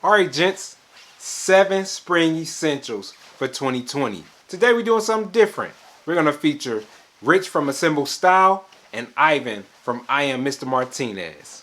Alright gents, 7 spring essentials for 2020. Today we're doing something different. We're going to feature Rich from Assemble Style and Ivan from I Am Mr. Martinez.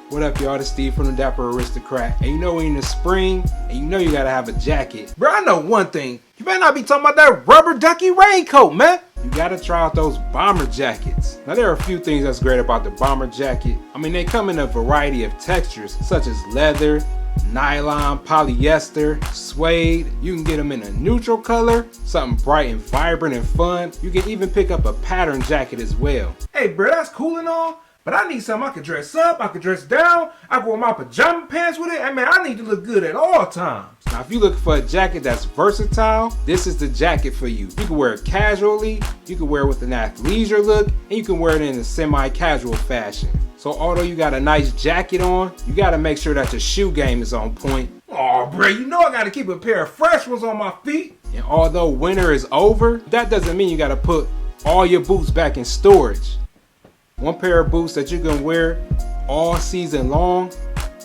What up y'all, it's Steve from the Dapper Aristocrat. And you know we're in the spring, and you know you gotta have a jacket. Bro, I know one thing. You better not be talking about that rubber ducky raincoat, man. You gotta try out those bomber jackets. Now there are a few things that's great about the bomber jacket. I mean, they come in a variety of textures, such as leather, nylon, polyester, suede. You can get them in a neutral color, something bright and vibrant and fun. You can even pick up a pattern jacket as well. Hey bro, that's cool and all, but I need something I can dress up, I can dress down, I can wear my pajama pants with it. I mean, I need to look good at all times. Now, if you're looking for a jacket that's versatile, this is the jacket for you. You can wear it casually, you can wear it with an athleisure look, and you can wear it in a semi-casual fashion. So although you got a nice jacket on, you gotta make sure that your shoe game is on point. Oh, bro, you know I gotta keep a pair of fresh ones on my feet. And although winter is over, that doesn't mean you gotta put all your boots back in storage. One pair of boots that you can wear all season long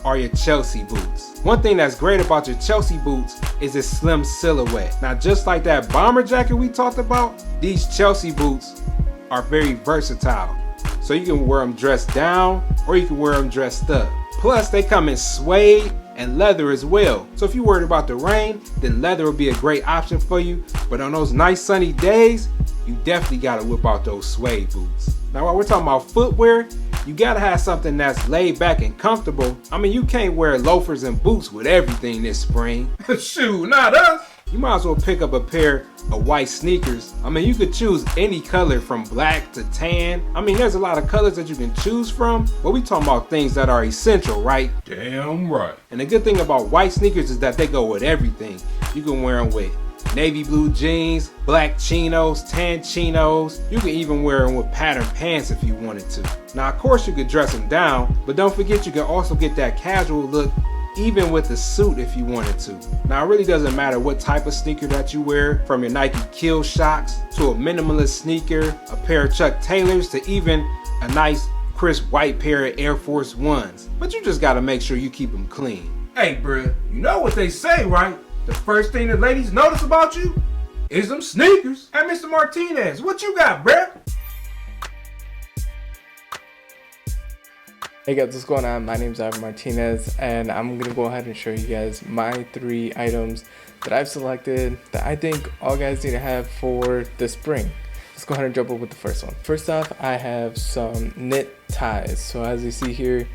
are your Chelsea boots. One thing that's great about your Chelsea boots is its slim silhouette. Now, just like that bomber jacket we talked about, these Chelsea boots are very versatile. So you can wear them dressed down or you can wear them dressed up. Plus, they come in suede and leather as well. So if you're worried about the rain, then leather will be a great option for you. But on those nice sunny days, you definitely gotta whip out those suede boots. Now, while we're talking about footwear, you gotta have something that's laid back and comfortable. I mean, you can't wear loafers and boots with everything this spring. Shoot, not us. You might as well pick up a pair of white sneakers. I mean, you could choose any color from black to tan. I mean, there's a lot of colors that you can choose from, but we talking about things that are essential, right? Damn right. And the good thing about white sneakers is that they go with everything. You can wear them with navy blue jeans, black chinos, tan chinos. You can even wear them with patterned pants if you wanted to. Now, of course, you could dress them down, but don't forget you can also get that casual look even with a suit if you wanted to. Now, it really doesn't matter what type of sneaker that you wear, from your Nike Kill Shocks to a minimalist sneaker, a pair of Chuck Taylors, to even a nice crisp white pair of Air Force Ones. But you just gotta make sure you keep them clean. Hey, bruh, you know what they say, right? The first thing the ladies notice about you is them sneakers. Hey, Mr. Martinez, what you got, bruh? Hey guys, what's going on? My name is Ivan Martinez, and I'm going to go ahead and show you guys my 3 items that I've selected that I think all guys need to have for the spring. Let's go ahead and jump over with the first one. First off, I have some knit ties. So as you see here,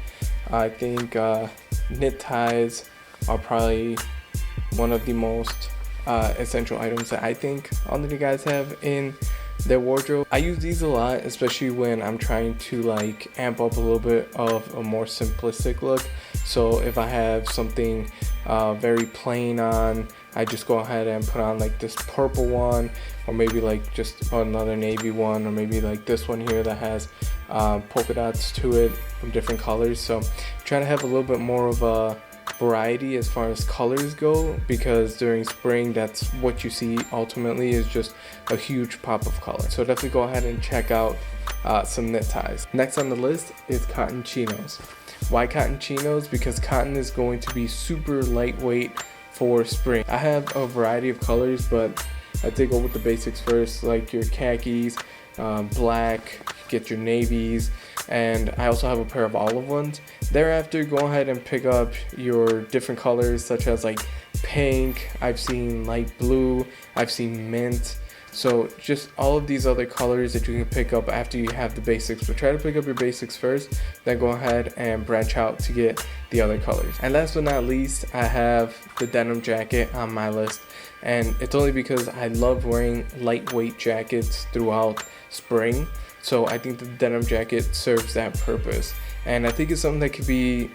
I think knit ties are probably one of the most essential items that I think all of you guys have in their wardrobe. I use these a lot, especially when I'm trying to like amp up a little bit of a more simplistic look. So if I have something very plain on, I just go ahead and put on like this purple one, or maybe like just another navy one, or maybe like this one here that has polka dots to it from different colors. So try to have a little bit more of a variety as far as colors go, because during spring that's what you see ultimately is just a huge pop of color. So definitely go ahead and check out some knit ties. Next on the list is cotton chinos. Why cotton chinos? Because cotton is going to be super lightweight for spring. I have a variety of colors, but I take go with the basics first, like your khakis, black, get your navies, and I also have a pair of olive ones. Thereafter, go ahead and pick up your different colors, such as like pink, I've seen light blue, I've seen mint. So just all of these other colors that you can pick up after you have the basics, but try to pick up your basics first, then go ahead and branch out to get the other colors. And last but not least, I have the denim jacket on my list, and it's only because I love wearing lightweight jackets throughout spring. So I think the denim jacket serves that purpose. and I think it's something that could be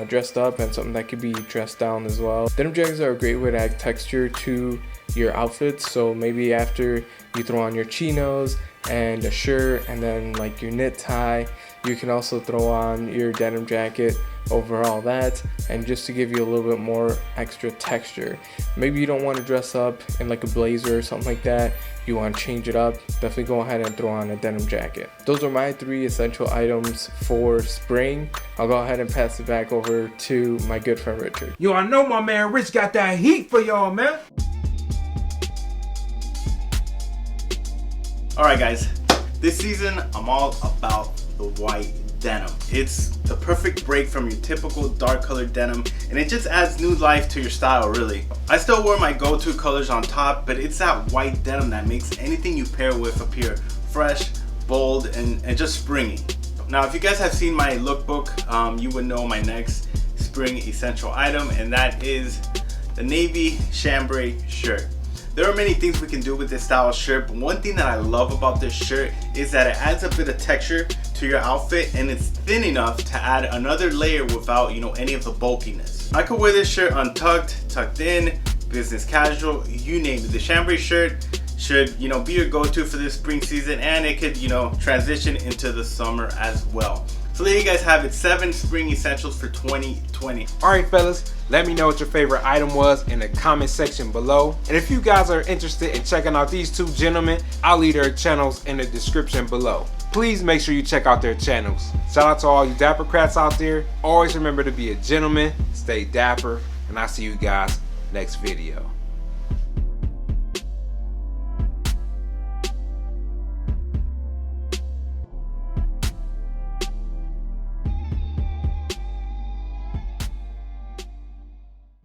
dressed up and something that could be dressed down as well. Denim jackets are a great way to add texture to your outfits, so maybe after you throw on your chinos and a shirt and then like your knit tie, you can also throw on your denim jacket over all that, and just to give you a little bit more extra texture. Maybe you don't want to dress up in like a blazer or something like that, you want to change it up, definitely go ahead and throw on a denim jacket. Those are my 3 essential items for spring. I'll go ahead and pass it back over to my good friend Richard. Yo, I know my man Rich got that heat for y'all, man. Alright guys, this season I'm all about the white denim. It's the perfect break from your typical dark colored denim, and it just adds new life to your style really. I still wear my go-to colors on top, but it's that white denim that makes anything you pair with appear fresh, bold, and just springy. Now if you guys have seen my lookbook, you would know my next spring essential item, and that is the navy chambray shirt. There are many things we can do with this style of shirt, but one thing that I love about this shirt is that it adds a bit of texture to your outfit, and it's thin enough to add another layer without, any of the bulkiness. I could wear this shirt untucked, tucked in, business casual, you name it. The chambray shirt should, be your go-to for this spring season, and it could, transition into the summer as well. So there you guys have it, 7 spring essentials for 2020. Alright fellas, let me know what your favorite item was in the comment section below. And if you guys are interested in checking out these 2 gentlemen, I'll leave their channels in the description below. Please make sure you check out their channels. Shout out to all you Dapper Crats out there. Always remember to be a gentleman, stay dapper, and I'll see you guys next video.